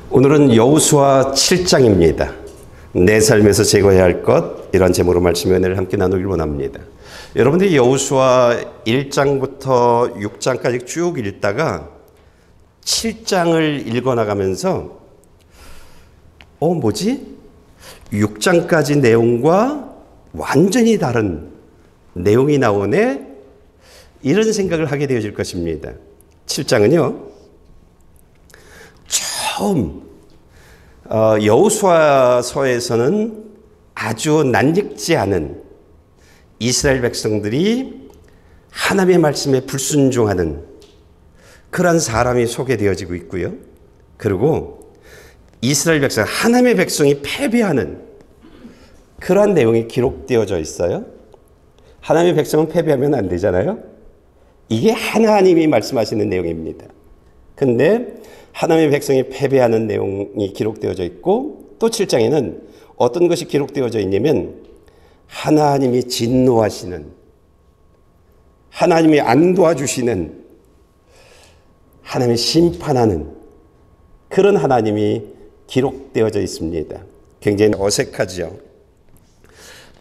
오늘은 여호수아 7장입니다. 내 삶에서 제거해야 할 것, 이런 제목으로 말씀 은혜를 함께 나누길 원합니다. 여러분들이 여호수아 1장부터 6장까지 쭉 읽다가 7장을 읽어나가면서 뭐지? 6장까지 내용과 완전히 다른 내용이 나오네? 이런 생각을 하게 되어질 것입니다. 7장은요, 처음 여호수아서에서는 아주 낯익지 않은 이스라엘 백성들이 하나님의 말씀에 불순종하는 그런 사람이 소개되어지고 있고요. 그리고 이스라엘 백성, 하나님의 백성이 패배하는 그러한 내용이 기록되어져 있어요. 하나님의 백성은 패배하면 안 되잖아요. 이게 하나님이 말씀하시는 내용입니다. 근데 하나님의 백성이 패배하는 내용이 기록되어져 있고, 또 7장에는 어떤 것이 기록되어져 있냐면 하나님이 진노하시는, 하나님이 안 도와주시는, 하나님이 심판하는 그런 하나님이 기록되어져 있습니다. 굉장히 어색하죠.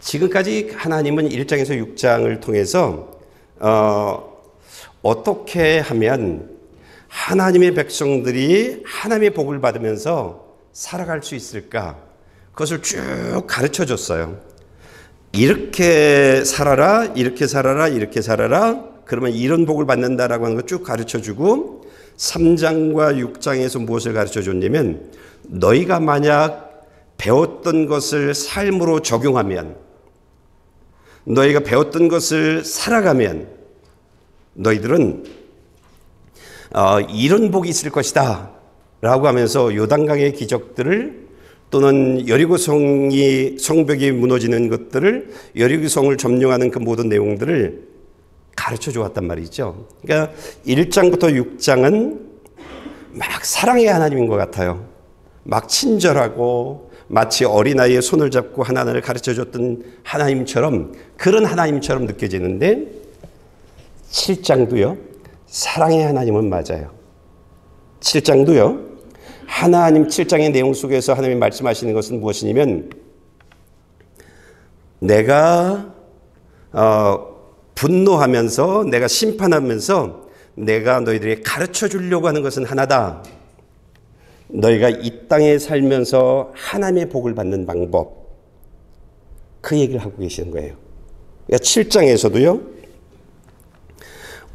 지금까지 하나님은 1장에서 6장을 통해서 어떻게 하면 하나님의 백성들이 하나님의 복을 받으면서 살아갈 수 있을까? 그것을 쭉 가르쳐 줬어요. 이렇게 살아라, 이렇게 살아라, 이렇게 살아라. 그러면 이런 복을 받는다라고 하는 걸 쭉 가르쳐 주고, 3장과 6장에서 무엇을 가르쳐 줬냐면, 너희가 만약 배웠던 것을 삶으로 적용하면, 너희가 배웠던 것을 살아가면 너희들은 이런 복이 있을 것이다 라고 하면서 요단강의 기적들을, 또는 여리고성이 성벽이 무너지는 것들을, 여리고성을 점령하는 그 모든 내용들을 가르쳐 주었단 말이죠. 그러니까 1장부터 6장은 막 사랑의 하나님인 것 같아요. 막 친절하고 마치 어린아이의 손을 잡고 하나님을 가르쳐 줬던 하나님처럼, 그런 하나님처럼 느껴지는데, 7장도요 사랑의 하나님은 맞아요. 7장도요 하나님, 7장의 내용 속에서 하나님이 말씀하시는 것은 무엇이냐면, 내가 분노하면서, 내가 심판하면서 내가 너희들에게 가르쳐 주려고 하는 것은 하나다. 너희가 이 땅에 살면서 하나님의 복을 받는 방법, 그 얘기를 하고 계시는 거예요. 그러니까 7장에서도요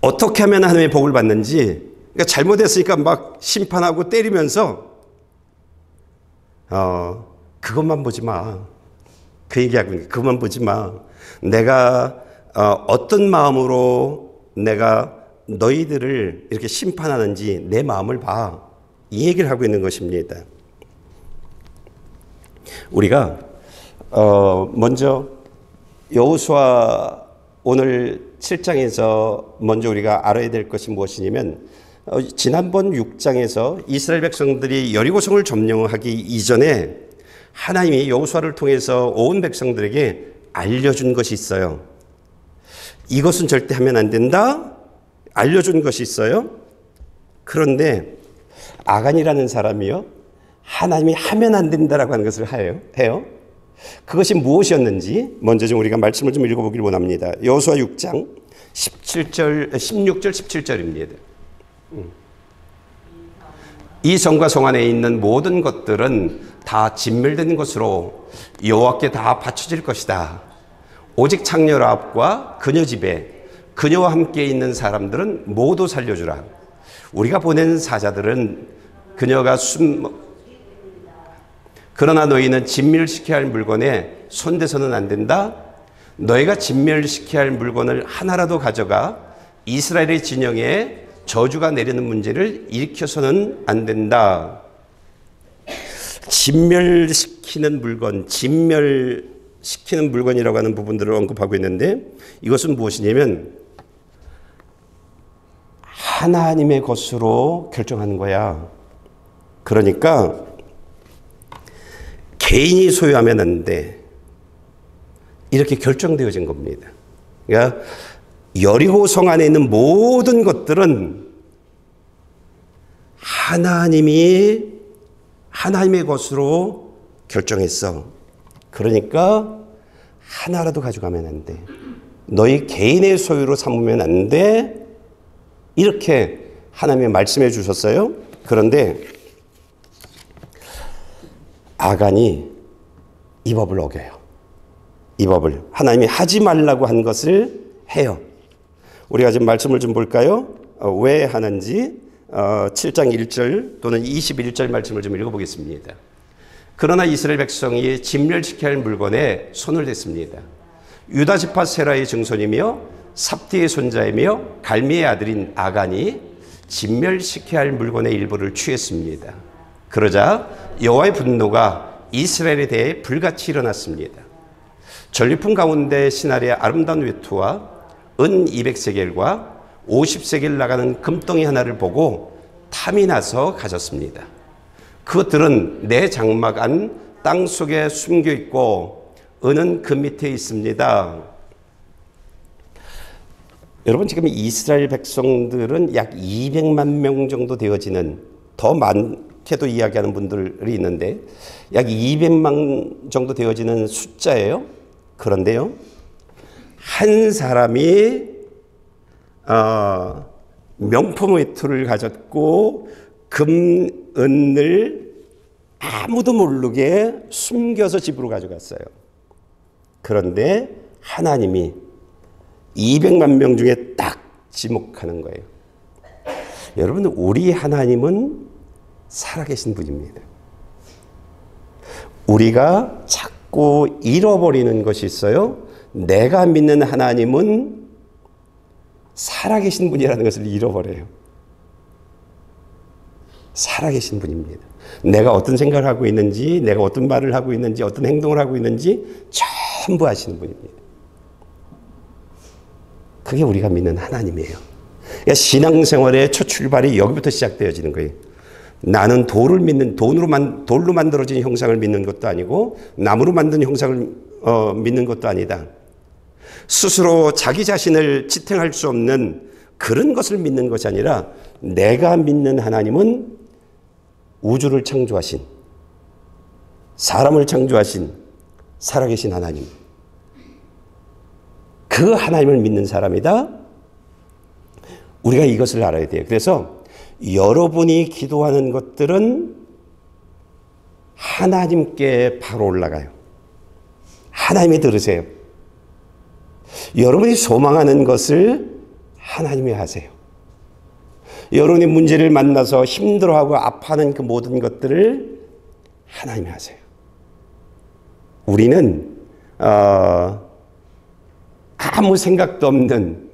어떻게 하면 하나님의 복을 받는지, 그러니까 잘못했으니까 막 심판하고 때리면서 그것만 보지 마. 그 얘기하고 있는, 그것만 보지 마. 내가 어떤 마음으로 내가 너희들을 이렇게 심판하는지 내 마음을 봐. 이 얘기를 하고 있는 것입니다. 우리가 먼저 여호수아 오늘 7장에서 먼저 우리가 알아야 될 것이 무엇이냐면, 지난번 6장에서 이스라엘 백성들이 여리고성을 점령하기 이전에 하나님이 여호수아를 통해서 온 백성들에게 알려준 것이 있어요. 이것은 절대 하면 안 된다. 알려준 것이 있어요. 그런데 아간이라는 사람이요, 하나님이 하면 안 된다라고 하는 것을 해요. 그것이 무엇이었는지 먼저 좀 우리가 말씀을 좀 읽어보길 원합니다. 여호수아 6장 16절 17절입니다. 이 성과 성 안에 있는 모든 것들은 다 진멸된 것으로 여호와께 다 바쳐질 것이다. 오직 창녀 라합과 그녀 집에 그녀와 함께 있는 사람들은 모두 살려주라. 우리가 보낸 사자들은 그녀가 그러나 너희는 진멸시켜야 할 물건에 손대서는 안 된다. 너희가 진멸시켜야 할 물건을 하나라도 가져가 이스라엘의 진영에 저주가 내리는 문제를 일으켜서는 안 된다. 진멸시키는 물건, 진멸시키는 물건이라고 하는 부분들을 언급하고 있는데, 이것은 무엇이냐면 하나님의 것으로 결정하는 거야. 그러니까 개인이 소유하면 안 돼. 이렇게 결정되어진 겁니다. 그러니까 여리고 성 안에 있는 모든 것들은 하나님이 하나님의 것으로 결정했어. 그러니까 하나라도 가져가면 안 돼. 너희 개인의 소유로 삼으면 안 돼. 이렇게 하나님이 말씀해 주셨어요. 그런데 아간이 이 법을 어겨요. 이 법을 하나님이 하지 말라고 한 것을 해요. 우리가 지금 말씀을 좀 볼까요? 왜 하는지 7장 1절 또는 21절 말씀을 좀 읽어보겠습니다. 그러나 이스라엘 백성이 진멸시켜야 할 물건에 손을 댔습니다. 유다 지파 세라의 증손이며 삽디의 손자이며 갈미의 아들인 아간이 진멸시켜야 할 물건의 일부를 취했습니다. 그러자 여호와의 분노가 이스라엘에 대해 불같이 일어났습니다. 전리품 가운데 시나리의 아름다운 외투와 은 200세겔과 50세겔 나가는 금덩이 하나를 보고 탐이 나서 가졌습니다. 그것들은 내 장막 안 땅 속에 숨겨 있고 은은 그 밑에 있습니다. 여러분, 지금 이스라엘 백성들은 약 200만 명 정도 되어지는, 더 많게도 이야기하는 분들이 있는데 약 200만 정도 되어지는 숫자예요. 그런데요, 한 사람이 명품 외투를 가졌고 금, 은을 아무도 모르게 숨겨서 집으로 가져갔어요. 그런데 하나님이 200만 명 중에 딱 지목하는 거예요. 여러분, 우리 하나님은 살아계신 분입니다. 우리가 자꾸 잃어버리는 것이 있어요. 내가 믿는 하나님은 살아계신 분이라는 것을 잃어버려요. 살아계신 분입니다. 내가 어떤 생각을 하고 있는지, 내가 어떤 말을 하고 있는지, 어떤 행동을 하고 있는지 전부 아시는 분입니다. 그게 우리가 믿는 하나님이에요. 그러니까 신앙생활의 첫 출발이 여기부터 시작되어지는 거예요. 나는 돌로 만들어진 형상을 믿는 것도 아니고 나무로 만든 형상을 믿는 것도 아니다. 스스로 자기 자신을 지탱할 수 없는 그런 것을 믿는 것이 아니라 내가 믿는 하나님은 우주를 창조하신, 사람을 창조하신 살아계신 하나님, 그 하나님을 믿는 사람이다. 우리가 이것을 알아야 돼요. 그래서 여러분이 기도하는 것들은 하나님께 바로 올라가요. 하나님이 들으세요. 여러분이 소망하는 것을 하나님이 하세요. 여러분이 문제를 만나서 힘들어하고 아파하는 그 모든 것들을 하나님이 하세요. 우리는 아무 생각도 없는,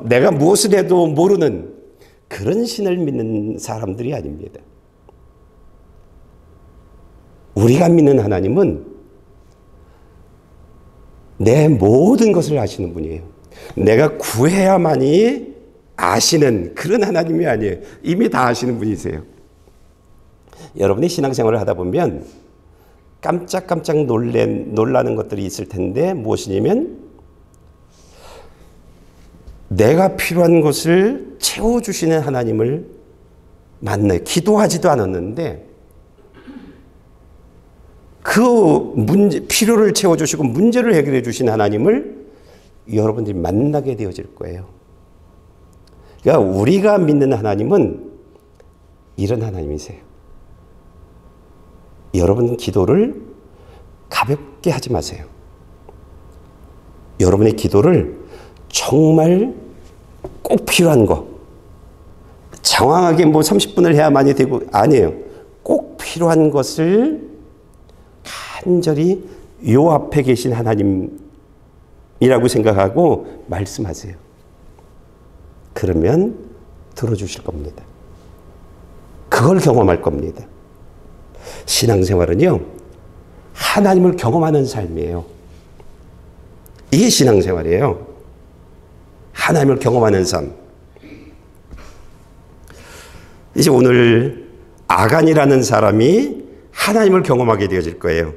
내가 무엇을 해도 모르는 그런 신을 믿는 사람들이 아닙니다. 우리가 믿는 하나님은 내 모든 것을 아시는 분이에요. 내가 구해야만이 아시는 그런 하나님이 아니에요. 이미 다 아시는 분이세요. 여러분이 신앙생활을 하다 보면 깜짝깜짝 놀라는 것들이 있을 텐데, 무엇이냐면 내가 필요한 것을 채워주시는 하나님을 만나요. 기도하지도 않았는데 그 필요를 채워주시고 문제를 해결해 주신 하나님을 여러분들이 만나게 되어질 거예요. 그러니까 우리가 믿는 하나님은 이런 하나님이세요. 여러분 기도를 가볍게 하지 마세요. 여러분의 기도를 정말 꼭 필요한 거, 장황하게 30분을 해야만이 되고, 아니에요. 꼭 필요한 것을 간절히 요 앞에 계신 하나님이라고 생각하고 말씀하세요. 그러면 들어주실 겁니다. 그걸 경험할 겁니다. 신앙생활은요, 하나님을 경험하는 삶이에요. 이게 신앙생활이에요. 하나님을 경험하는 삶. 이제 오늘 아간이라는 사람이 하나님을 경험하게 되어질 거예요.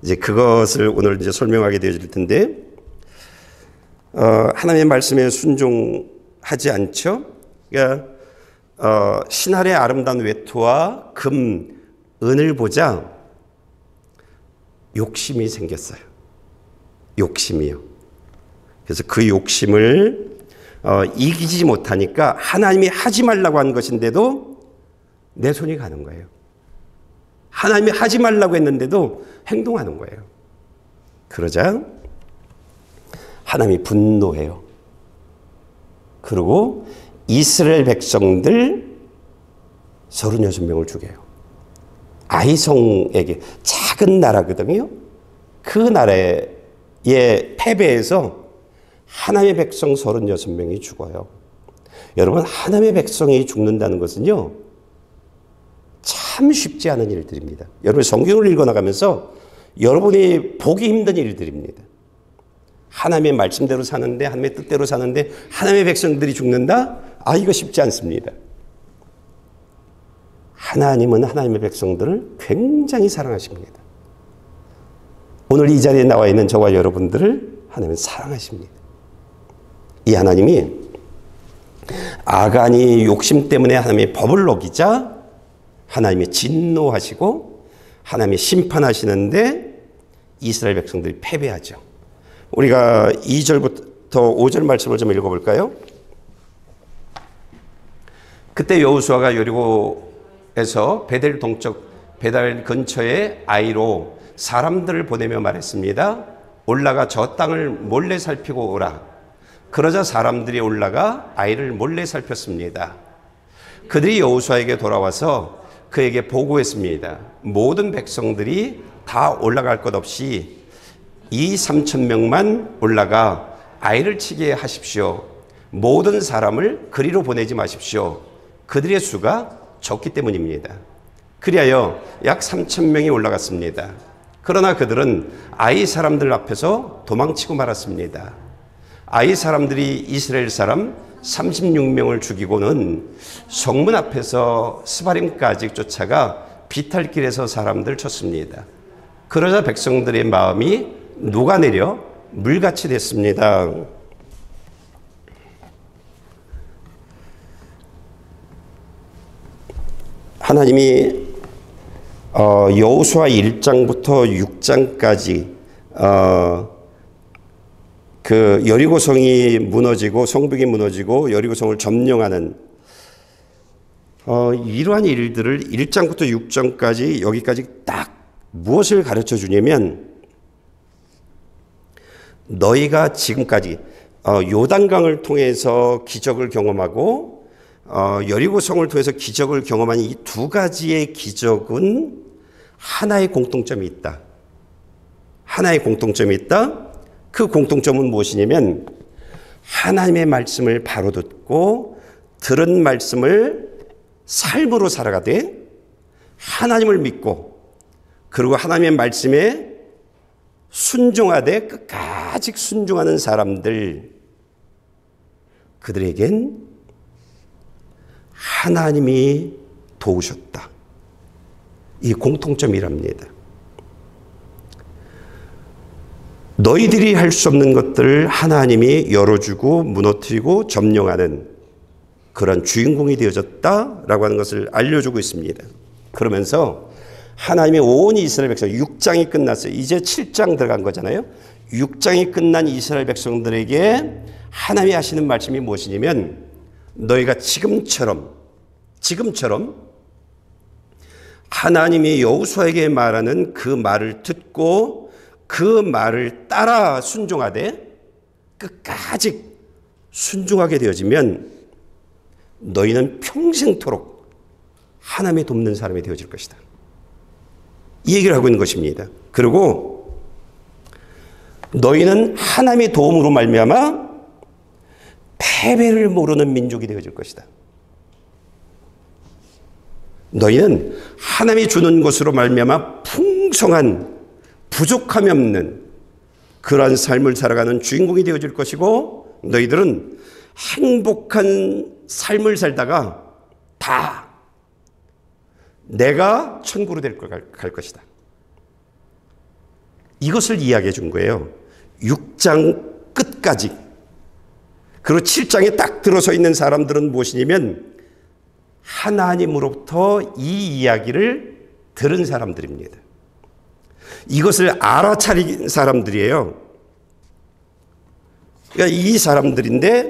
이제 그것을 오늘 이제 설명하게 되어질 텐데, 하나님의 말씀에 순종하지 않죠. 그러니까 신할의 아름다운 외투와 금, 은을 보자 욕심이 생겼어요. 욕심이요. 그래서 그 욕심을 이기지 못하니까 하나님이 하지 말라고 한 것인데도 내 손이 가는 거예요. 하나님이 하지 말라고 했는데도 행동하는 거예요. 그러자 하나님이 분노해요. 그리고 이스라엘 백성들 36명을 죽여요. 아이성에게, 작은 나라거든요. 그 나라의 패배에서 하나님의 백성 36명이 죽어요. 여러분, 하나님의 백성이 죽는다는 것은요, 참 쉽지 않은 일들입니다. 여러분, 성경을 읽어나가면서 여러분이 보기 힘든 일들입니다. 하나님의 말씀대로 사는데, 하나님의 뜻대로 사는데 하나님의 백성들이 죽는다? 이거 쉽지 않습니다. 하나님은 하나님의 백성들을 굉장히 사랑하십니다. 오늘 이 자리에 나와 있는 저와 여러분들을 하나님은 사랑하십니다. 이 하나님이 아간이 욕심 때문에 하나님의 법을 어기자 하나님이 진노하시고 하나님이 심판하시는데 이스라엘 백성들이 패배하죠. 우리가 2절부터 5절 말씀을 좀 읽어볼까요? 그때 여호수아가 여리고에서 베델 동쪽 베델 근처의 아이로 사람들을 보내며 말했습니다. 올라가 저 땅을 몰래 살피고 오라. 그러자 사람들이 올라가 아이를 몰래 살폈습니다. 그들이 여호수아에게 돌아와서 그에게 보고했습니다. 모든 백성들이 다 올라갈 것 없이 2,3,000명만 올라가 아이를 치게 하십시오. 모든 사람을 그리로 보내지 마십시오. 그들의 수가 적기 때문입니다. 그리하여 약 3,000명이 올라갔습니다. 그러나 그들은 아이 사람들 앞에서 도망치고 말았습니다. 아이 사람들이 이스라엘 사람 36명을 죽이고는 성문 앞에서 스바림까지 쫓아가 비탈길에서 사람들 쳤습니다. 그러자 백성들의 마음이 녹아내려 물같이 됐습니다. 하나님이 여호수아 1장부터 6장까지 그 여리고성이 무너지고 성벽이 무너지고 여리고성을 점령하는 이러한 일들을 1장부터 6장까지 여기까지 딱 무엇을 가르쳐 주냐면 너희가 지금까지 요단강을 통해서 기적을 경험하고 여리고성을 통해서 기적을 경험한 이 두 가지의 기적은 하나의 공통점이 있다. 하나의 공통점이 있다. 그 공통점은 무엇이냐면 하나님의 말씀을 바로 듣고 들은 말씀을 삶으로 살아가되 하나님을 믿고 그리고 하나님의 말씀에 순종하되 끝까지 순종하는 사람들, 그들에겐 하나님이 도우셨다. 이 공통점이랍니다. 너희들이 할 수 없는 것들을 하나님이 열어주고 무너뜨리고 점령하는 그런 주인공이 되어졌다라고 하는 것을 알려주고 있습니다. 그러면서 하나님의 온 이스라엘 백성 6장이 끝났어요. 이제 7장 들어간 거잖아요. 6장이 끝난 이스라엘 백성들에게 하나님이 하시는 말씀이 무엇이냐면 너희가 지금처럼 하나님이 여호수아에게 말하는 그 말을 듣고 그 말을 따라 순종하되 끝까지 순종하게 되어지면 너희는 평생토록 하나님의 돕는 사람이 되어질 것이다. 이 얘기를 하고 있는 것입니다. 그리고 너희는 하나님의 도움으로 말미암아 패배를 모르는 민족이 되어질 것이다. 너희는 하나님이 주는 것으로 말미암아 풍성한 부족함이 없는 그러한 삶을 살아가는 주인공이 되어질 것이고 너희들은 행복한 삶을 살다가 다 내가 천국으로 갈 것이다. 이것을 이야기해 준 거예요. 6장 끝까지. 그리고 7장에 딱 들어서 있는 사람들은 무엇이냐면 하나님으로부터 이 이야기를 들은 사람들입니다. 이것을 알아차린 사람들이에요. 그러니까 이 사람들인데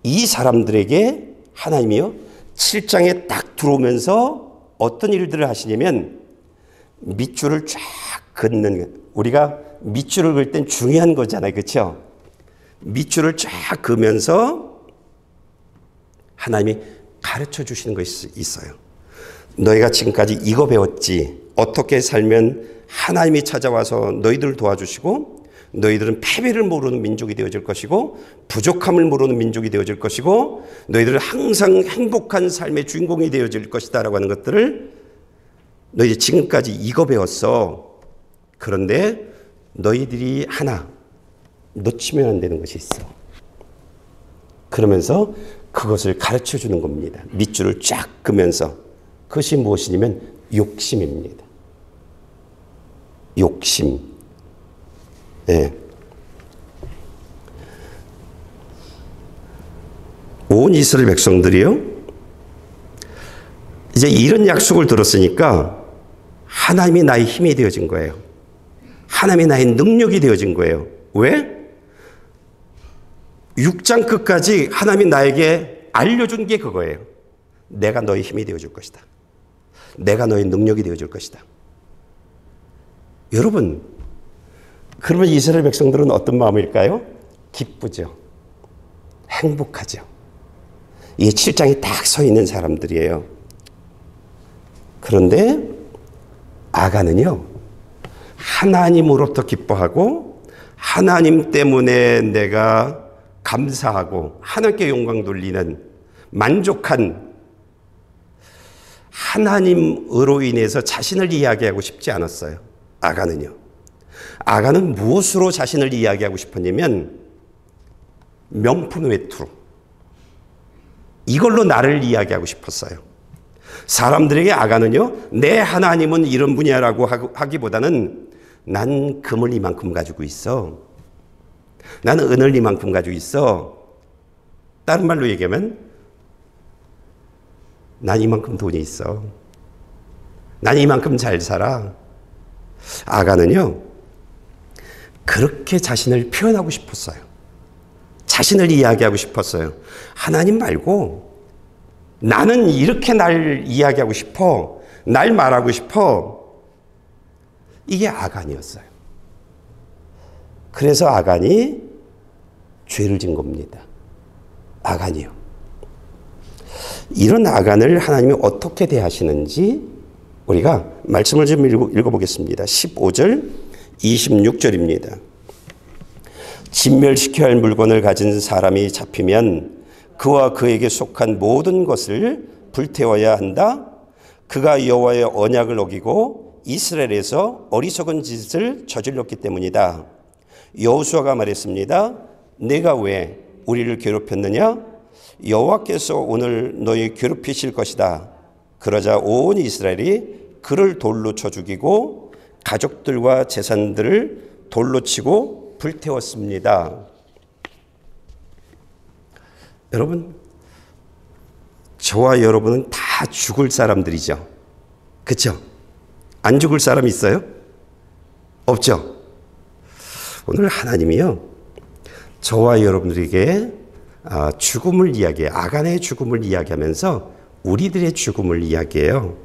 이 사람들에게 하나님이요 7장에 딱 들어오면서 어떤 일들을 하시냐면 밑줄을 쫙 긋는, 우리가 밑줄을 그을 땐 중요한 거잖아요. 그렇죠? 밑줄을 쫙 그으면서 하나님이 가르쳐 주시는 것이 있어요. 너희가 지금까지 이거 배웠지. 어떻게 살면 하나님이 찾아와서 너희들을 도와주시고 너희들은 패배를 모르는 민족이 되어질 것이고 부족함을 모르는 민족이 되어질 것이고 너희들은 항상 행복한 삶의 주인공이 되어질 것이다 라고 하는 것들을 너희들이 지금까지 이거 배웠어. 그런데 너희들이 하나 놓치면 안 되는 것이 있어. 그러면서 그것을 가르쳐 주는 겁니다. 밑줄을 쫙 그면서. 그것이 무엇이냐면 욕심입니다. 욕심. 네. 온 이스라엘 백성들이요, 이제 이런 약속을 들었으니까 하나님이 나의 힘이 되어진 거예요. 하나님이 나의 능력이 되어진 거예요. 왜? 6장 끝까지 하나님이 나에게 알려준 게 그거예요. 내가 너의 힘이 되어줄 것이다. 내가 너의 능력이 되어줄 것이다. 여러분, 그러면 이스라엘 백성들은 어떤 마음일까요? 기쁘죠. 행복하죠. 이게 7장에 딱 서 있는 사람들이에요. 그런데 아간은요, 하나님으로부터 기뻐하고 하나님 때문에 내가 감사하고 하나님께 영광 돌리는 만족한 하나님으로 인해서 자신을 이야기하고 싶지 않았어요. 아간은요. 아간은 무엇으로 자신을 이야기하고 싶었냐면 명품 외투로, 이걸로 나를 이야기하고 싶었어요. 사람들에게 아간은요, 내 하나님은 이런 분야라고 하기보다는 난 금을 이만큼 가지고 있어. 나는 은을 이만큼 가지고 있어. 다른 말로 얘기하면 난 이만큼 돈이 있어. 난 이만큼 잘 살아. 아간은요, 그렇게 자신을 표현하고 싶었어요. 자신을 이야기하고 싶었어요. 하나님 말고 나는 이렇게 날 이야기하고 싶어. 날 말하고 싶어. 이게 아간이었어요. 그래서 아간이 죄를 진 겁니다. 아간이요. 이런 아간을 하나님이 어떻게 대하시는지 우리가 말씀을 좀 읽어보겠습니다. 15절, 26절입니다. 진멸시켜야 할 물건을 가진 사람이 잡히면 그와 그에게 속한 모든 것을 불태워야 한다. 그가 여호와의 언약을 어기고 이스라엘에서 어리석은 짓을 저질렀기 때문이다. 여호수아가 말했습니다. 내가 왜 우리를 괴롭혔느냐? 여호와께서 오늘 너희 괴롭히실 것이다. 그러자 온 이스라엘이 그를 돌로 쳐 죽이고 가족들과 재산들을 돌로 치고 불태웠습니다. 여러분, 저와 여러분은 다 죽을 사람들이죠. 그렇죠? 안 죽을 사람 있어요? 없죠? 오늘 하나님이요, 저와 여러분들에게 죽음을 이야기해요. 아간의 죽음을 이야기하면서 우리들의 죽음을 이야기해요.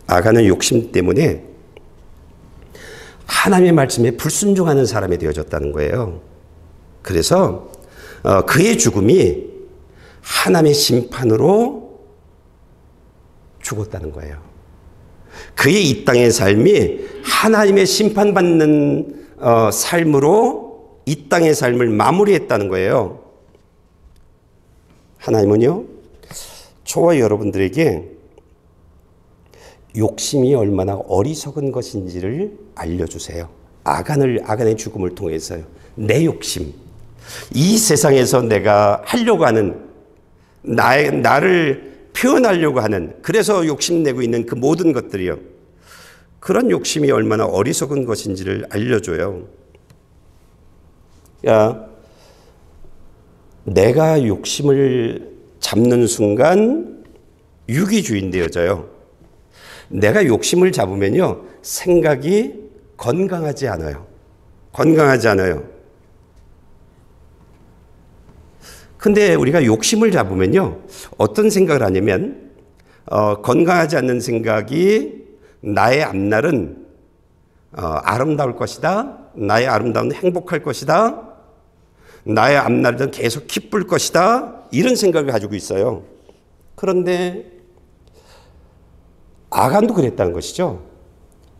아간은 욕심 때문에 하나님의 말씀에 불순종하는 사람이 되어졌다는 거예요. 그래서 그의 죽음이 하나님의 심판으로 죽었다는 거예요. 그의 이 땅의 삶이 하나님의 심판받는 삶으로 이 땅의 삶을 마무리했다는 거예요. 하나님은요, 저와 여러분들에게 욕심이 얼마나 어리석은 것인지를 알려주세요. 아간의 죽음을 통해서요. 내 욕심, 이 세상에서 내가 하려고 하는, 나를 표현하려고 하는, 그래서 욕심내고 있는 그 모든 것들이요, 그런 욕심이 얼마나 어리석은 것인지를 알려줘요. 야, 내가 욕심을 잡는 순간 유기주인 되어져요. 내가 욕심을 잡으면요, 생각이 건강하지 않아요. 건강하지 않아요. 근데 우리가 욕심을 잡으면요, 어떤 생각을 하냐면, 건강하지 않는 생각이 나의 앞날은 아름다울 것이다. 나의 아름다운 행복할 것이다. 나의 앞날은 계속 기쁠 것이다. 이런 생각을 가지고 있어요. 그런데 아간도 그랬다는 것이죠.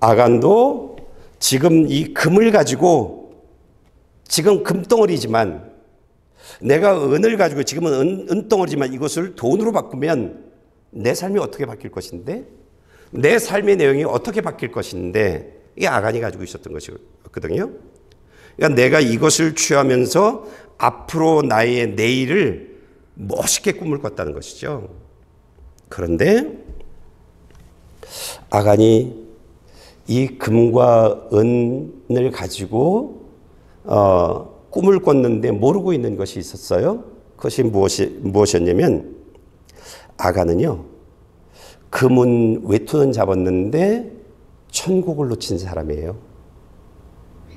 아간도 지금 이 금을 가지고, 지금 금덩어리지만, 내가 은을 가지고 지금은 은덩어리지만 이것을 돈으로 바꾸면 내 삶이 어떻게 바뀔 것인데, 내 삶의 내용이 어떻게 바뀔 것인데, 이게 아간이 가지고 있었던 것이거든요. 그러니까 내가 이것을 취하면서 앞으로 나의 내일을 멋있게 꿈을 꿨다는 것이죠. 그런데 아간이 이 금과 은을 가지고 꿈을 꿨는데 모르고 있는 것이 있었어요. 그것이 무엇이었냐면, 아간은요, 금은 외투는 잡았는데 천국을 놓친 사람이에요.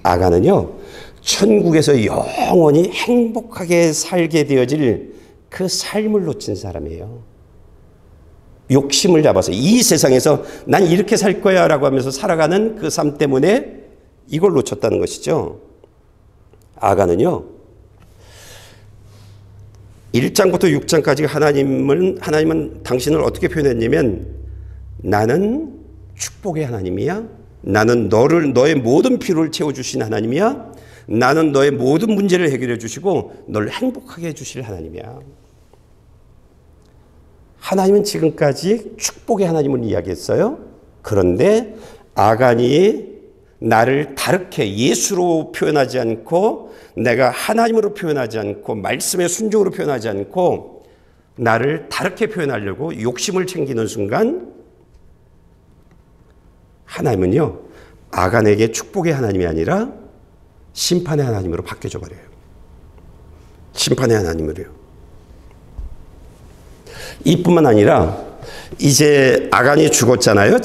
아간은요, 천국에서 영원히 행복하게 살게 되어질 그 삶을 놓친 사람이에요. 욕심을 잡아서 이 세상에서 난 이렇게 살 거야 라고 하면서 살아가는 그 삶 때문에 이걸 놓쳤다는 것이죠. 아간은요, 1장부터 6장까지 하나님은 당신을 어떻게 표현했냐면, 나는 축복의 하나님이야. 나는 너의 모든 필요를 채워주신 하나님이야. 나는 너의 모든 문제를 해결해 주시고 널 행복하게 해주실 하나님이야. 하나님은 지금까지 축복의 하나님을 이야기했어요. 그런데 아간이 나를 다르게 예수로 표현하지 않고, 내가 하나님으로 표현하지 않고, 말씀의 순종으로 표현하지 않고, 나를 다르게 표현하려고 욕심을 챙기는 순간, 하나님은요, 아간에게 축복의 하나님이 아니라 심판의 하나님으로 바뀌어져 버려요. 심판의 하나님으로요. 이뿐만 아니라 이제 아간이 죽었잖아요.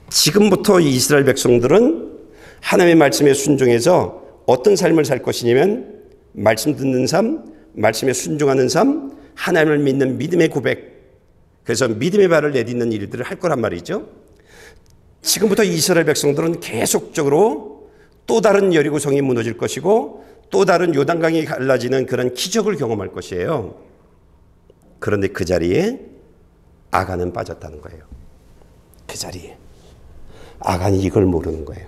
지금부터 이스라엘 백성들은 하나님의 말씀에 순종해서 어떤 삶을 살 것이냐면, 말씀 듣는 삶, 말씀에 순종하는 삶, 하나님을 믿는 믿음의 고백, 그래서 믿음의 발을 내딛는 일들을 할 거란 말이죠. 지금부터 이스라엘 백성들은 계속적으로 또 다른 여리고성이 무너질 것이고, 또 다른 요단강이 갈라지는 그런 기적을 경험할 것이에요. 그런데 그 자리에 아간은 빠졌다는 거예요. 그 자리에. 아간이 이걸 모르는 거예요.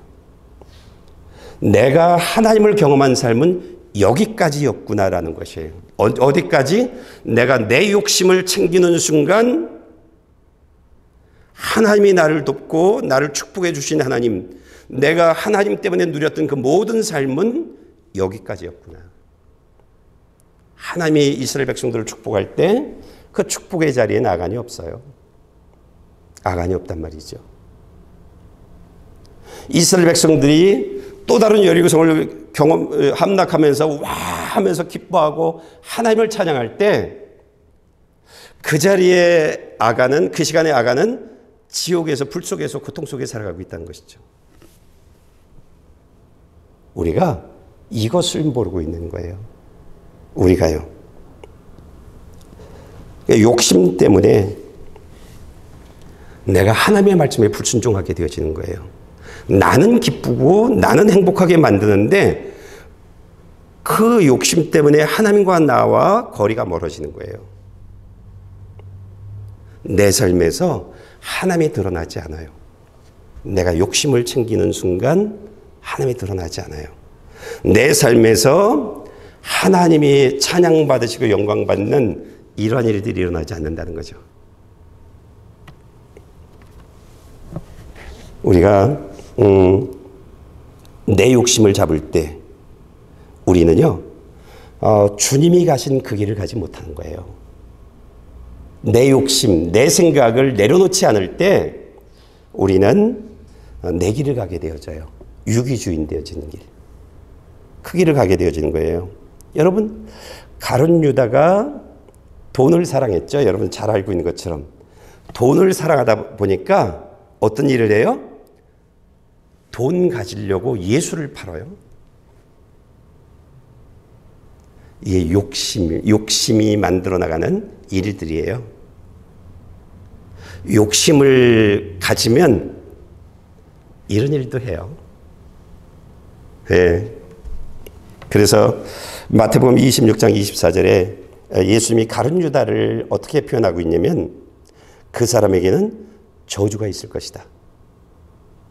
내가 하나님을 경험한 삶은 여기까지였구나라는 것이에요. 어디까지? 내가 내 욕심을 챙기는 순간 하나님이 나를 돕고 나를 축복해 주신 하나님, 내가 하나님 때문에 누렸던 그 모든 삶은 여기까지였구나. 하나님이 이스라엘 백성들을 축복할 때 그 축복의 자리에 아간이 없어요. 아간이 없단 말이죠. 이스라엘 백성들이 또 다른 여리고성을 함락하면서 와 하면서 기뻐하고 하나님을 찬양할 때, 그 자리에 아간은, 그 시간에 아간은 지옥에서, 불 속에서, 고통 속에 살아가고 있다는 것이죠. 우리가 이것을 모르고 있는 거예요. 우리가요. 욕심 때문에 내가 하나님의 말씀에 불순종하게 되어지는 거예요. 나는 기쁘고 나는 행복하게 만드는데 그 욕심 때문에 하나님과 나와 거리가 멀어지는 거예요. 내 삶에서 하나님이 드러나지 않아요. 내가 욕심을 챙기는 순간 하나님이 드러나지 않아요. 내 삶에서 하나님이 찬양받으시고 영광받는 이러한 일들이 일어나지 않는다는 거죠. 우리가 내 욕심을 잡을 때 우리는요, 주님이 가신 그 길을 가지 못하는 거예요. 내 욕심, 내 생각을 내려놓지 않을 때 우리는 내 길을 가게 되어져요. 유기주인 되어지는 길. 그 길을 가게 되어지는 거예요. 여러분, 가룟 유다가 돈을 사랑했죠. 여러분 잘 알고 있는 것처럼. 돈을 사랑하다 보니까 어떤 일을 해요? 돈 가지려고 예수를 팔아요. 이게 욕심이 만들어 나가는 일들이에요. 욕심을 가지면 이런 일도 해요. 네. 그래서 마태복음 26장 24절에 예수님이 가룟 유다를 어떻게 표현하고 있냐면 그 사람에게는 저주가 있을 것이다.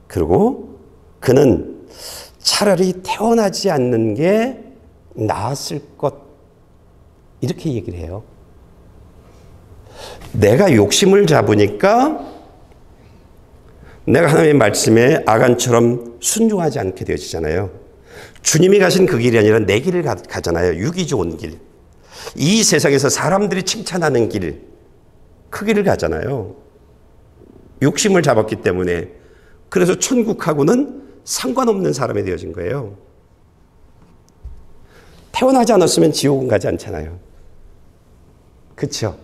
그리고 그는 차라리 태어나지 않는 게 나았을 것, 이렇게 얘기를 해요. 내가 욕심을 잡으니까 내가 하나님의 말씀에 아간처럼 순종하지 않게 되어지잖아요. 주님이 가신 그 길이 아니라 내 길을 가잖아요. 육이 좋은 길. 이 세상에서 사람들이 칭찬하는 길, 그 길을 가잖아요. 욕심을 잡았기 때문에. 그래서 천국하고는 상관없는 사람이 되어진 거예요. 태어나지 않았으면 지옥은 가지 않잖아요. 그렇죠?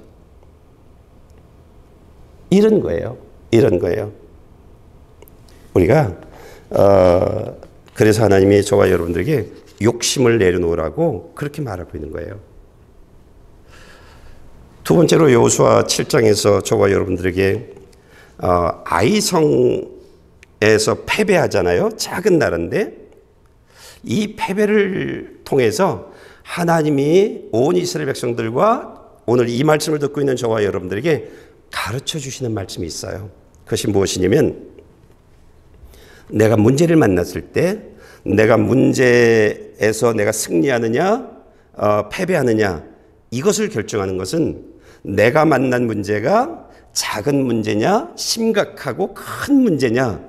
이런 거예요. 이런 거예요. 우리가 그래서 하나님이 저와 여러분들에게 욕심을 내려놓으라고 그렇게 말하고 있는 거예요. 두 번째로 여호수아 7장에서 저와 여러분들에게 아이성에서 패배하잖아요. 작은 나라인데 이 패배를 통해서 하나님이 온 이스라엘 백성들과 오늘 이 말씀을 듣고 있는 저와 여러분들에게 가르쳐 주시는 말씀이 있어요. 그것이 무엇이냐면 내가 문제를 만났을 때 내가 문제에서 내가 승리하느냐 패배하느냐 이것을 결정하는 것은 내가 만난 문제가 작은 문제냐 심각하고 큰 문제냐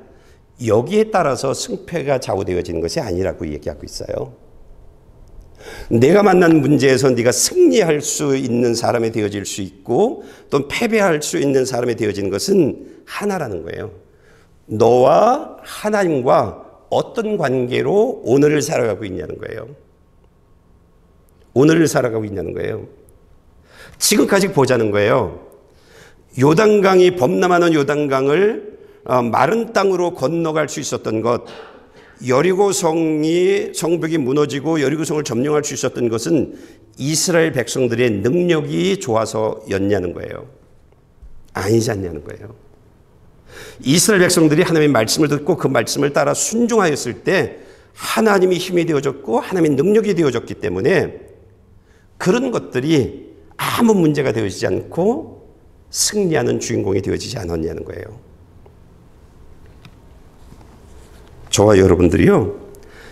여기에 따라서 승패가 좌우되어지는 것이 아니라고 얘기하고 있어요. 내가 만난 문제에서 네가 승리할 수 있는 사람이 되어질 수 있고 또 패배할 수 있는 사람이 되어지는 것은 하나라는 거예요. 너와 하나님과 어떤 관계로 오늘을 살아가고 있냐는 거예요. 오늘을 살아가고 있냐는 거예요. 지금까지 보자는 거예요. 요단강이 범람하는 요단강을 마른 땅으로 건너갈 수 있었던 것, 여리고성이 성벽이 무너지고 여리고성을 점령할 수 있었던 것은 이스라엘 백성들의 능력이 좋아서였냐는 거예요. 아니지 않냐는 거예요. 이스라엘 백성들이 하나님의 말씀을 듣고 그 말씀을 따라 순종하였을 때 하나님이 힘이 되어졌고 하나님의 능력이 되어졌기 때문에 그런 것들이 아무 문제가 되어지지 않고 승리하는 주인공이 되어지지 않았냐는 거예요. 저와 여러분들이요,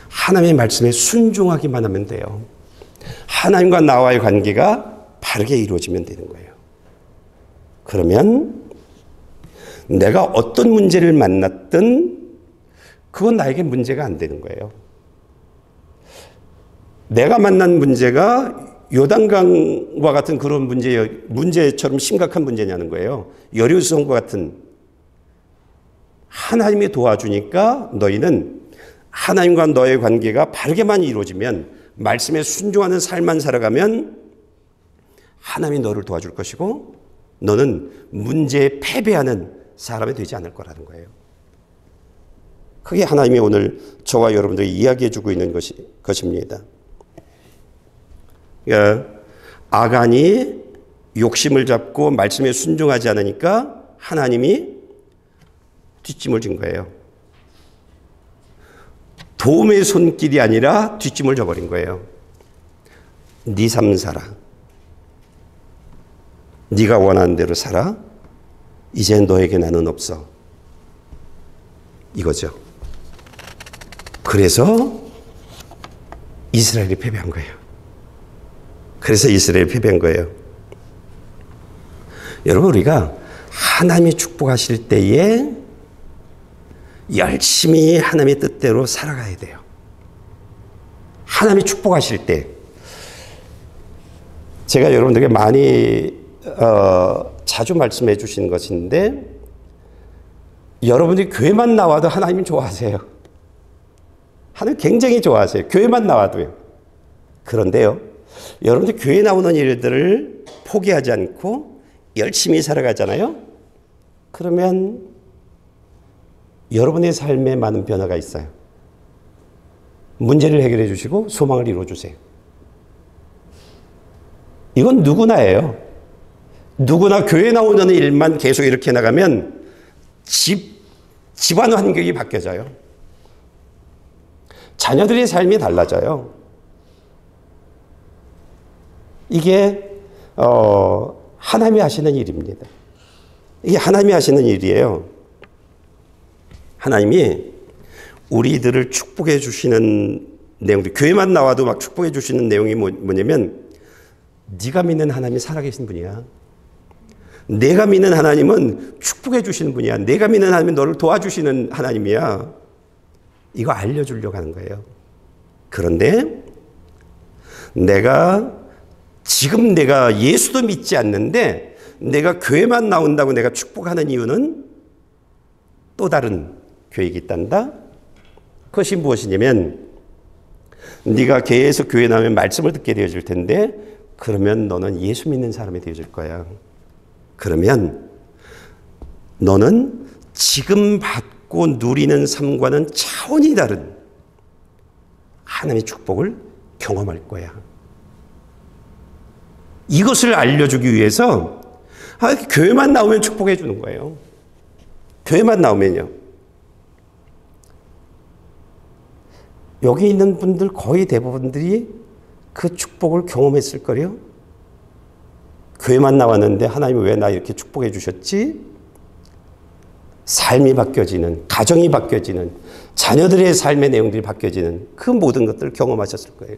하나님의 말씀에 순종하기만 하면 돼요. 하나님과 나와의 관계가 바르게 이루어지면 되는 거예요. 그러면 내가 어떤 문제를 만났든 그건 나에게 문제가 안 되는 거예요. 내가 만난 문제가 요단강과 같은 그런 문제처럼 심각한 문제냐는 거예요. 여리고성과 같은. 하나님이 도와주니까 너희는 하나님과 너의 관계가 바르게만 이루어지면 말씀에 순종하는 삶만 살아가면 하나님이 너를 도와줄 것이고 너는 문제에 패배하는 사람이 되지 않을 거라는 거예요. 그게 하나님이 오늘 저와 여러분들이 이야기해 주고 있는 것입니다. 그러니까 아간이 욕심을 잡고 말씀에 순종하지 않으니까 하나님이 뒷짐을 진 거예요. 도움의 손길이 아니라 뒷짐을 져버린 거예요. 네 삶 살아. 네가 원하는 대로 살아. 이제 너에게 나는 없어. 이거죠. 그래서 이스라엘이 패배한 거예요. 그래서 이스라엘이 패배한 거예요. 여러분, 우리가 하나님이 축복하실 때에 열심히 하나님의 뜻대로 살아가야 돼요. 하나님이 축복하실 때 제가 여러분들에게 많이 자주 말씀해 주신 것인데 여러분들이 교회만 나와도 하나님은 좋아하세요. 하나님 굉장히 좋아하세요. 교회만 나와도요. 그런데요, 여러분들 교회 나오는 일들을 포기하지 않고 열심히 살아가잖아요. 그러면 여러분의 삶에 많은 변화가 있어요. 문제를 해결해 주시고 소망을 이루어 주세요. 이건 누구나예요. 누구나 교회 나오는 일만 계속 이렇게 나가면 집안 환경이 바뀌어져요. 자녀들의 삶이 달라져요. 이게 하나님이 하시는 일입니다. 이게 하나님이 하시는 일이에요. 하나님이 우리들을 축복해 주시는 내용들, 교회만 나와도 막 축복해 주시는 내용이 뭐냐면 네가 믿는 하나님이 살아계신 분이야. 내가 믿는 하나님은 축복해 주시는 분이야. 내가 믿는 하나님은 너를 도와주시는 하나님이야. 이거 알려주려고 하는 거예요. 그런데 지금 내가 예수도 믿지 않는데 내가 교회만 나온다고 내가 축복하는 이유는 또 다른 계획이 있단다. 그것이 무엇이냐면 네가 계속 교회 나오면 말씀을 듣게 되어질 텐데 그러면 너는 예수 믿는 사람이 되어질 거야. 그러면 너는 지금 받고 누리는 삶과는 차원이 다른 하나님의 축복을 경험할 거야. 이것을 알려주기 위해서 교회만 나오면 축복해 주는 거예요. 교회만 나오면요. 여기 있는 분들 거의 대부분들이 그 축복을 경험했을 거예요. 교회만 나왔는데 하나님이 왜 나 이렇게 축복해 주셨지? 삶이 바뀌어지는, 가정이 바뀌어지는, 자녀들의 삶의 내용들이 바뀌어지는 그 모든 것들을 경험하셨을 거예요.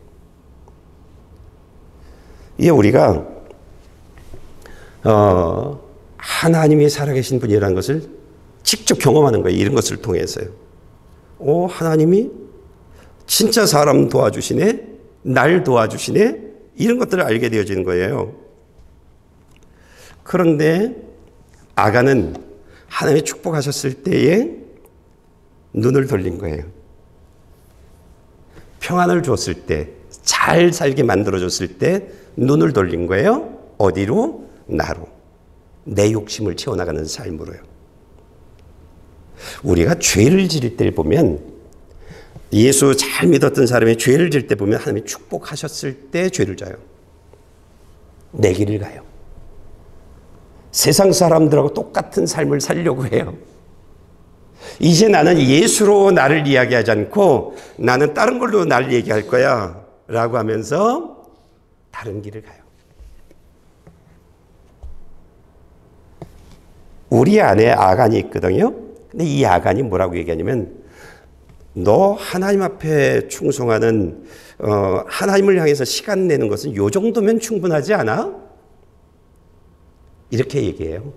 이게 우리가 하나님이 살아계신 분이라는 것을 직접 경험하는 거예요. 이런 것을 통해서요. 하나님이 진짜 사람 도와주시네, 날 도와주시네, 이런 것들을 알게 되어지는 거예요. 그런데 아간은 하나님이 축복하셨을 때에 눈을 돌린 거예요. 평안을 줬을 때, 잘 살게 만들어줬을 때 눈을 돌린 거예요. 어디로? 나로. 내 욕심을 채워나가는 삶으로요. 우리가 죄를 지을 때 보면 예수 잘 믿었던 사람이 죄를 지을 때 보면 하나님이 축복하셨을 때 죄를 져요. 내 길을 가요. 세상 사람들하고 똑같은 삶을 살려고 해요. 이제 나는 예수로 나를 이야기하지 않고 나는 다른 걸로 나를 얘기할 거야 라고 하면서 다른 길을 가요. 우리 안에 아간이 있거든요. 근데 이 아간이 뭐라고 얘기하냐면 너 하나님 앞에 충성하는 하나님을 향해서 시간 내는 것은 요 정도면 충분하지 않아? 이렇게 얘기해요.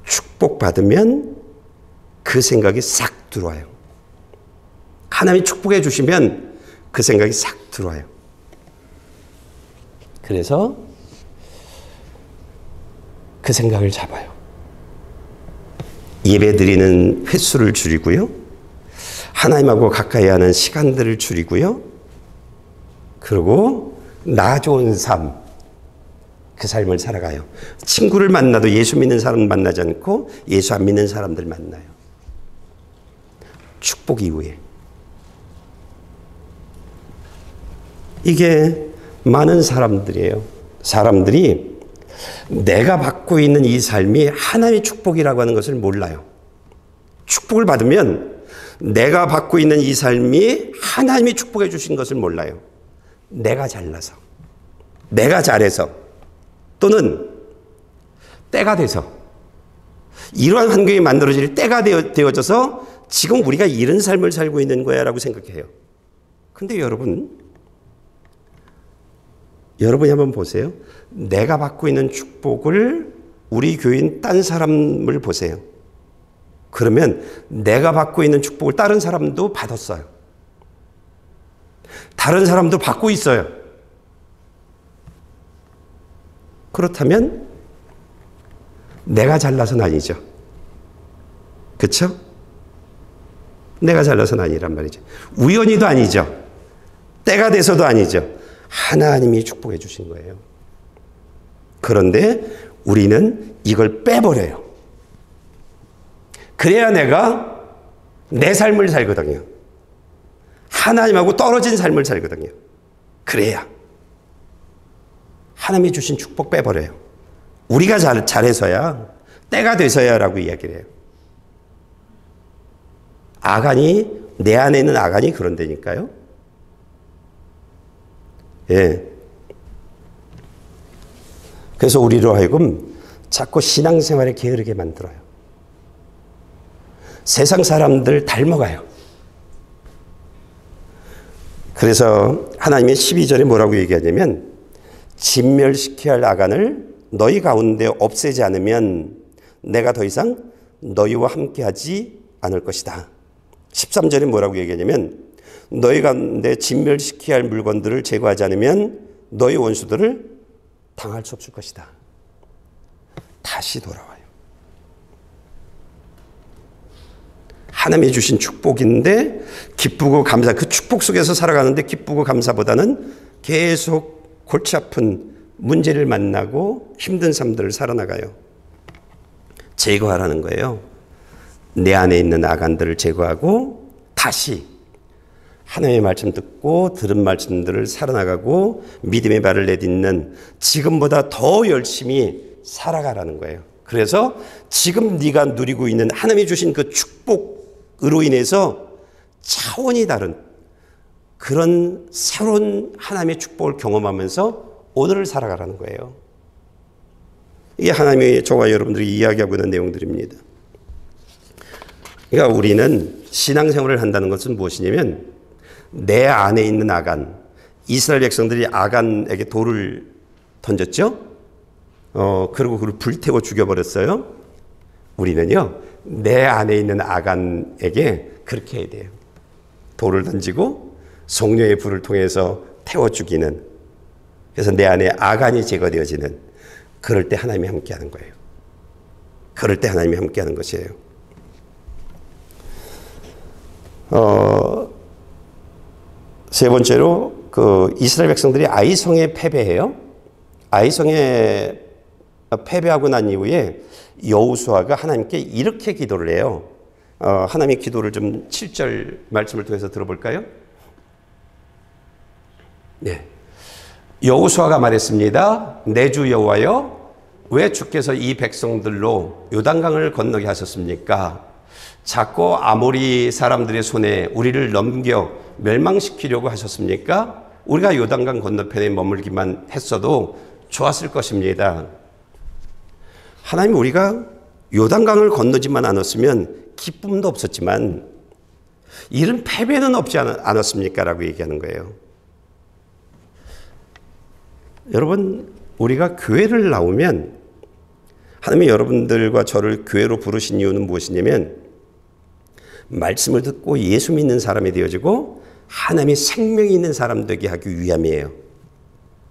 축복받으면 그 생각이 싹 들어와요. 하나님이 축복해 주시면 그 생각이 싹 들어와요. 그래서 그 생각을 잡아요. 예배 드리는 횟수를 줄이고요. 하나님하고 가까이 하는 시간들을 줄이고요. 그리고 나 좋은 삶, 그 삶을 살아가요. 친구를 만나도 예수 믿는 사람 만나지 않고 예수 안 믿는 사람들 만나요. 축복 이후에. 이게 많은 사람들이에요. 사람들이 내가 받고 있는 이 삶이 하나님의 축복이라고 하는 것을 몰라요. 축복을 받으면 내가 받고 있는 이 삶이 하나님이 축복해 주신 것을 몰라요. 내가 잘나서, 내가 잘해서, 또는 때가 돼서, 이러한 환경이 만들어질 때가 되어져서 지금 우리가 이런 삶을 살고 있는 거야 라고 생각해요. 근데 여러분이 한번 보세요. 내가 받고 있는 축복을 우리 교인 딴 사람을 보세요. 그러면 내가 받고 있는 축복을 다른 사람도 받았어요. 다른 사람도 받고 있어요. 그렇다면 내가 잘나서는 아니죠. 그렇죠? 내가 잘나서는 아니란 말이죠. 우연히도 아니죠. 때가 돼서도 아니죠. 하나님이 축복해 주신 거예요. 그런데 우리는 이걸 빼버려요. 그래야 내가 내 삶을 살거든요. 하나님하고 떨어진 삶을 살거든요. 그래야. 하나님이 주신 축복 빼버려요. 우리가 잘해서야, 때가 돼서야 라고 이야기를 해요. 아간이, 내 안에 있는 아간이 그런다니까요. 예. 그래서 우리로 하여금 자꾸 신앙생활에 게으르게 만들어요. 세상 사람들 닮아가요. 그래서 하나님의 12절에 뭐라고 얘기하냐면, 진멸시켜야 할 아간을 너희 가운데 없애지 않으면 내가 더 이상 너희와 함께하지 않을 것이다. 13절에 뭐라고 얘기하냐면, 너희 가운데 진멸시켜야 할 물건들을 제거하지 않으면 너희 원수들을 당할 수 없을 것이다. 다시 돌아와요. 하나님이 주신 축복인데 기쁘고 감사, 그 축복 속에서 살아가는데 기쁘고 감사보다는 계속 골치 아픈 문제를 만나고 힘든 삶들을 살아나가요. 제거하라는 거예요. 내 안에 있는 아간들을 제거하고 다시 하나님의 말씀 듣고 들은 말씀들을 살아나가고 믿음의 발을 내딛는 지금보다 더 열심히 살아가라는 거예요. 그래서 지금 네가 누리고 있는 하나님이 주신 그 축복으로 인해서 차원이 다른 그런 새로운 하나님의 축복을 경험하면서 오늘을 살아가라는 거예요. 이게 하나님이 저와 여러분들이 이야기하고 있는 내용들입니다. 그러니까 우리는 신앙생활을 한다는 것은 무엇이냐면, 내 안에 있는 아간, 이스라엘 백성들이 아간에게 돌을 던졌죠. 그리고 그걸 불태워 죽여버렸어요. 우리는요, 내 안에 있는 아간에게 그렇게 해야 돼요. 돌을 던지고 성령의 불을 통해서 태워 죽이는, 그래서 내 안에 아간이 제거되어지는, 그럴 때 하나님이 함께하는 거예요. 그럴 때 하나님이 함께하는 것이에요. 세 번째로 그 이스라엘 백성들이 아이성에 패배해요. 아이성에 패배하고 난 이후에 여호수아가 하나님께 이렇게 기도를 해요. 하나님의 기도를 좀 7절 말씀을 통해서 들어볼까요? 네. 여호수아가 말했습니다. 내 주 여호와여, 왜 주께서 이 백성들로 요단강을 건너게 하셨습니까? 자꾸 아모리 사람들의 손에 우리를 넘겨 멸망시키려고 하셨습니까? 우리가 요단강 건너편에 머물기만 했어도 좋았을 것입니다. 하나님, 우리가 요단강을 건너지만 않았으면 기쁨도 없었지만 이런 패배는 없지 않았습니까? 라고 얘기하는 거예요. 여러분, 우리가 교회를 나오면 하나님이 여러분들과 저를 교회로 부르신 이유는 무엇이냐면, 말씀을 듣고 예수 믿는 사람이 되어지고 하나님의 생명이 있는 사람 되게 하기 위함이에요.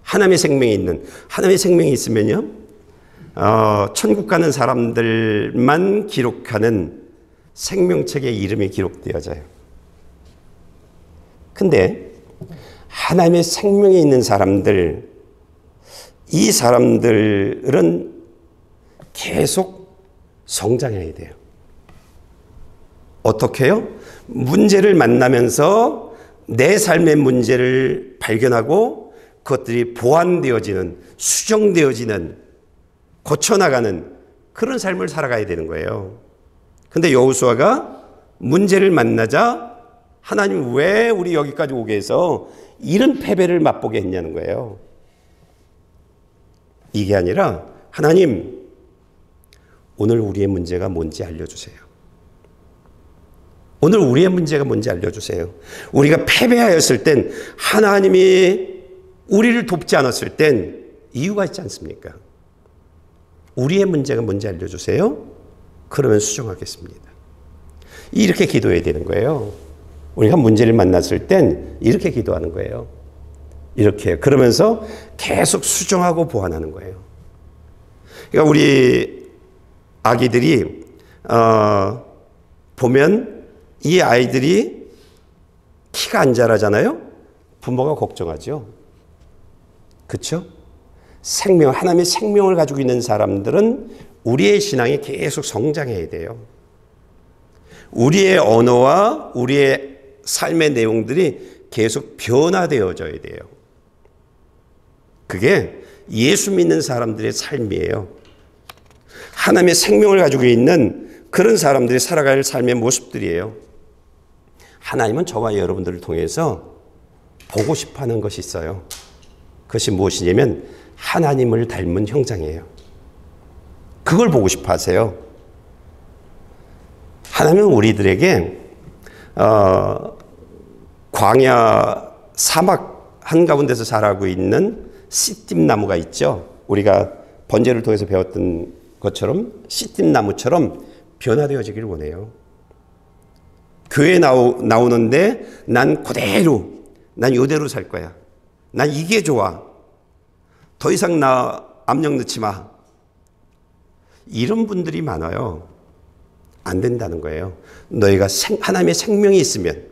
하나님의 생명이 있으면요, 천국 가는 사람들만 기록하는 생명책에 이름이 기록되어져요. 근데 하나님의 생명이 있는 사람들, 이 사람들은 계속 성장해야 돼요. 어떻게 해요? 문제를 만나면서 내 삶의 문제를 발견하고 그것들이 보완되어지는, 수정되어지는, 고쳐나가는 그런 삶을 살아가야 되는 거예요. 근데 여호수아가 문제를 만나자 하나님, 왜 우리 여기까지 오게 해서 이런 패배를 맛보게 했냐는 거예요. 이게 아니라, 하나님, 오늘 우리의 문제가 뭔지 알려주세요. 오늘 우리의 문제가 뭔지 알려주세요. 우리가 패배하였을 땐, 하나님이 우리를 돕지 않았을 땐 이유가 있지 않습니까? 우리의 문제가 뭔지 알려주세요. 그러면 수정하겠습니다. 이렇게 기도해야 되는 거예요. 우리가 문제를 만났을 땐 이렇게 기도하는 거예요. 이렇게. 그러면서 계속 수정하고 보완하는 거예요. 그러니까 우리 아기들이 보면 이 아이들이 키가 안 자라잖아요. 부모가 걱정하죠. 그렇죠? 하나님의 생명을 가지고 있는 사람들은 우리의 신앙이 계속 성장해야 돼요. 우리의 언어와 우리의 삶의 내용들이 계속 변화되어져야 돼요. 그게 예수 믿는 사람들의 삶이에요. 하나님의 생명을 가지고 있는 그런 사람들이 살아갈 삶의 모습들이에요. 하나님은 저와 여러분들을 통해서 보고 싶어하는 것이 있어요. 그것이 무엇이냐면 하나님을 닮은 형상이에요. 그걸 보고 싶어 하세요. 하나님은 우리들에게 광야 사막 한가운데서 자라고 있는 시띠나무가 있죠. 우리가 번제를 통해서 배웠던 것처럼 시띠나무처럼 변화되어지기를 원해요. 교회에 나오는데 난 이대로 살 거야. 난 이게 좋아. 더 이상 나 압력 넣지 마. 이런 분들이 많아요. 안 된다는 거예요. 너희가 하나님의 생명이 있으면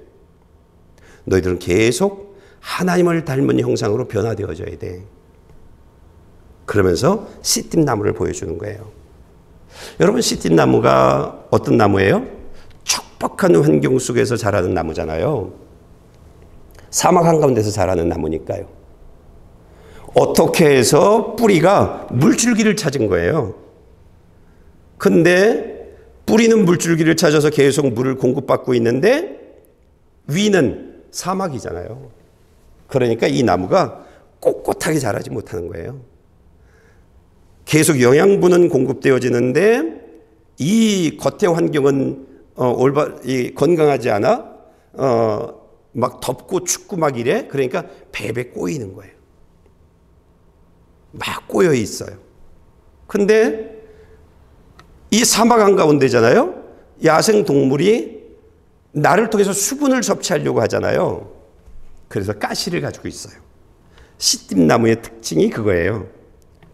너희들은 계속 하나님을 닮은 형상으로 변화되어져야 돼. 그러면서 시띠나무를 보여주는 거예요. 여러분, 시띠나무가 어떤 나무예요? 척박한 환경 속에서 자라는 나무잖아요. 사막 한가운데서 자라는 나무니까요. 어떻게 해서 뿌리가 물줄기를 찾은 거예요. 근데 뿌리는 물줄기를 찾아서 계속 물을 공급받고 있는데 위는 사막이잖아요. 그러니까 이 나무가 꼿꼿하게 자라지 못하는 거예요. 계속 영양분은 공급되어지는데 이 겉의 환경은 건강하지 않아 막 덥고 춥고 막 이래. 그러니까 배배 꼬이는 거예요. 막 꼬여 있어요. 근데 이 사막 한가운데잖아요. 야생 동물이 나를 통해서 수분을 섭취하려고 하잖아요. 그래서 가시를 가지고 있어요. 시띠나무의 특징이 그거예요.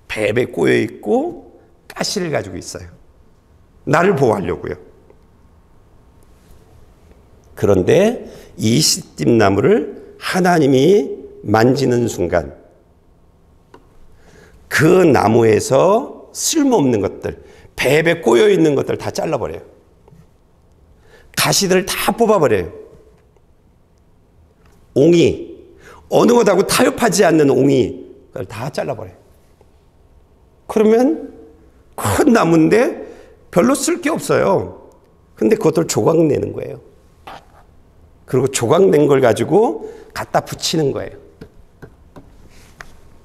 배배 꼬여 있고 가시를 가지고 있어요. 나를 보호하려고요. 그런데 이 시띠나무를 하나님이 만지는 순간 그 나무에서 쓸모없는 것들, 배배 꼬여 있는 것들 다 잘라버려요. 가시들을 다 뽑아버려요. 옹이, 어느 것하고 타협하지 않는 옹이, 그걸 다 잘라버려요. 그러면 큰 나무인데 별로 쓸 게 없어요. 근데 그것들 조각내는 거예요. 그리고 조각낸 걸 가지고 갖다 붙이는 거예요.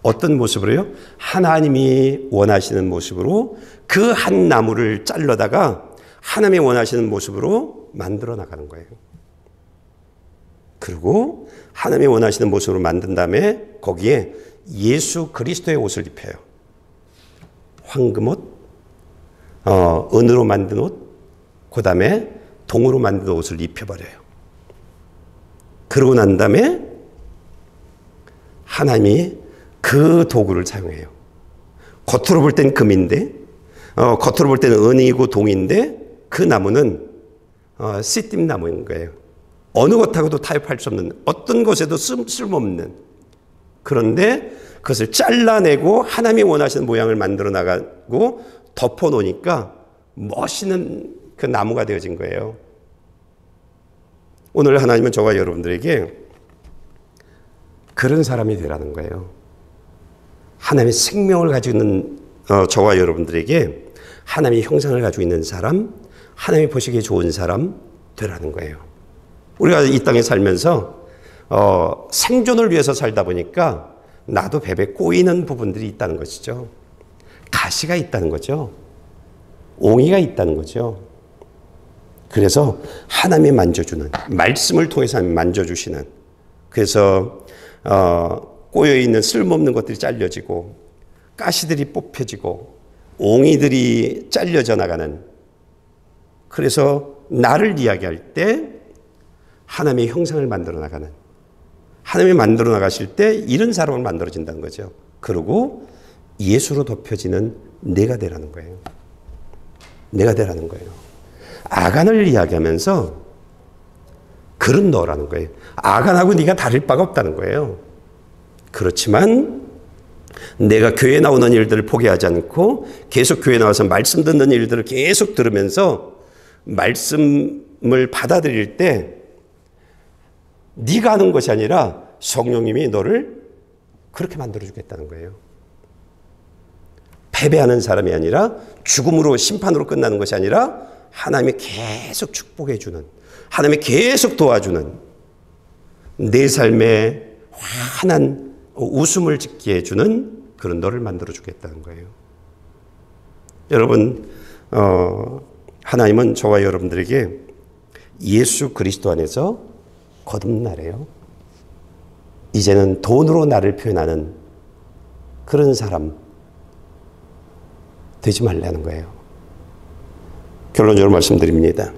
어떤 모습으로요? 하나님이 원하시는 모습으로 그 한 나무를 잘라다가 하나님이 원하시는 모습으로 만들어 나가는 거예요. 그리고 하나님이 원하시는 모습으로 만든 다음에 거기에 예수 그리스도의 옷을 입혀요. 황금옷, 은으로 만든 옷, 그 다음에 동으로 만든 옷을 입혀버려요. 그러고 난 다음에 하나님이 그 도구를 사용해요. 겉으로 볼 땐 금인데, 겉으로 볼 때는 은이고 동인데 그 나무는 씨띠나무인 거예요. 어느 것하고도 타협할 수 없는, 어떤 것에도 쓸모없는. 그런데 그것을 잘라내고 하나님이 원하시는 모양을 만들어 나가고 덮어놓으니까 멋있는 그 나무가 되어진 거예요. 오늘 하나님은 저와 여러분들에게 그런 사람이 되라는 거예요. 하나님의 생명을 가지고 있는 저와 여러분들에게 하나님의 형상을 가지고 있는 사람, 하나님이 보시기에 좋은 사람 되라는 거예요. 우리가 이 땅에 살면서 생존을 위해서 살다 보니까 나도 배배 꼬이는 부분들이 있다는 것이죠. 가시가 있다는 거죠. 옹이가 있다는 거죠. 그래서 하나님이 만져주는, 말씀을 통해서 만져주시는, 그래서 꼬여있는 쓸모없는 것들이 잘려지고 가시들이 뽑혀지고 옹이들이 잘려져 나가는, 그래서 나를 이야기할 때 하나님의 형상을 만들어 나가는, 하나님이 만들어 나가실 때 이런 사람을 만들어진다는 거죠. 그리고 예수로 덮여지는 내가 되라는 거예요. 내가 되라는 거예요. 아간을 이야기하면서 그런 너라는 거예요. 아간하고 네가 다를 바가 없다는 거예요. 그렇지만 내가 교회 나오는 일들을 포기하지 않고 계속 교회 나와서 말씀 듣는 일들을 계속 들으면서 말씀을 받아들일 때 네가 하는 것이 아니라 성령님이 너를 그렇게 만들어주겠다는 거예요. 패배하는 사람이 아니라 죽음으로 심판으로 끝나는 것이 아니라 하나님이 계속 축복해 주는, 하나님이 계속 도와주는, 내 삶에 환한 웃음을 짓게 해주는 그런 너를 만들어 주겠다는 거예요. 여러분, 하나님은 저와 여러분들에게 예수 그리스도 안에서 거듭나래요. 이제는 돈으로 나를 표현하는 그런 사람 되지 말라는 거예요. 결론적으로 말씀드립니다.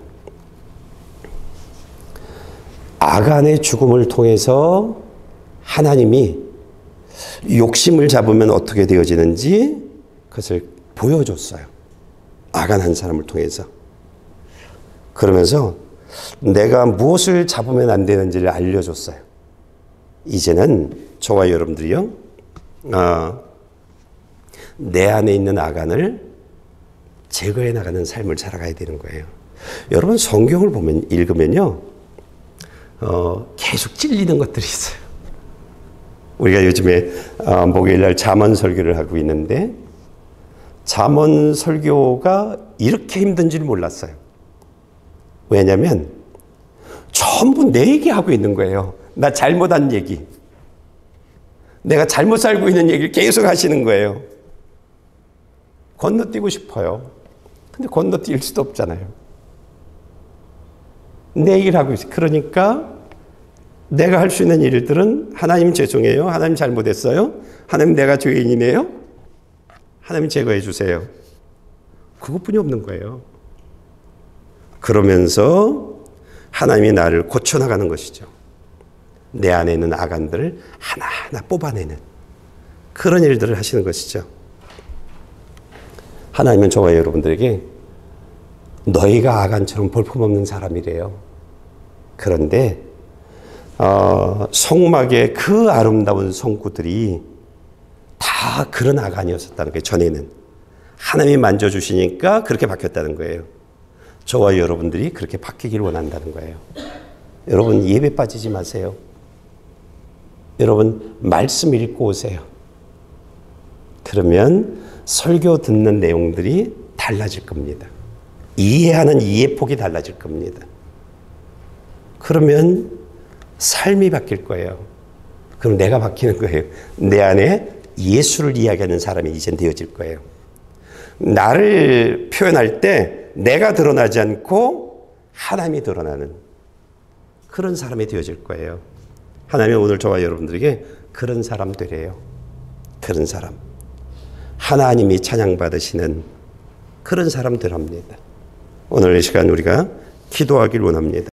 아간의 죽음을 통해서 하나님이 욕심을 잡으면 어떻게 되어지는지 그것을 보여줬어요. 아간 한 사람을 통해서. 그러면서 내가 무엇을 잡으면 안 되는지를 알려줬어요. 이제는 저와 여러분들이요, 내 안에 있는 아간을 제거해 나가는 삶을 살아가야 되는 거예요. 여러분, 성경을 읽으면요, 계속 찔리는 것들이 있어요. 우리가 요즘에 목요일날 잠언 설교를 하고 있는데, 잠언 설교가 이렇게 힘든 줄 몰랐어요. 왜냐하면 전부 내 얘기하고 있는 거예요. 나 잘못한 얘기, 내가 잘못 살고 있는 얘기를 계속 하시는 거예요. 건너뛰고 싶어요. 근데 건너뛸 수도 없잖아요. 내 얘기를 하고 있어요. 그러니까 내가 할 수 있는 일들은 하나님 죄송해요. 하나님 잘못했어요. 하나님 내가 죄인이네요. 하나님 제거해 주세요. 그것뿐이 없는 거예요. 그러면서 하나님이 나를 고쳐나가는 것이죠. 내 안에 있는 아간들을 하나하나 뽑아내는 그런 일들을 하시는 것이죠. 하나님은 저와 여러분들에게 너희가 아간처럼 볼품없는 사람이래요. 그런데 성막의 그 아름다운 성구들이 다 그런 아간이었었다는 거예요. 전에는 하나님이 만져주시니까 그렇게 바뀌었다는 거예요. 저와 여러분들이 그렇게 바뀌길 원한다는 거예요. 여러분, 예배 빠지지 마세요. 여러분, 말씀 읽고 오세요. 그러면 설교 듣는 내용들이 달라질 겁니다. 이해하는 이해폭이 달라질 겁니다. 그러면 삶이 바뀔 거예요. 그럼 내가 바뀌는 거예요. 내 안에 예수를 이야기하는 사람이 이젠 되어질 거예요. 나를 표현할 때 내가 드러나지 않고 하나님이 드러나는 그런 사람이 되어질 거예요. 하나님은 오늘 저와 여러분들에게 그런 사람 되래요. 그런 사람. 하나님이 찬양받으시는 그런 사람 되랍니다. 오늘 이 시간 우리가 기도하길 원합니다.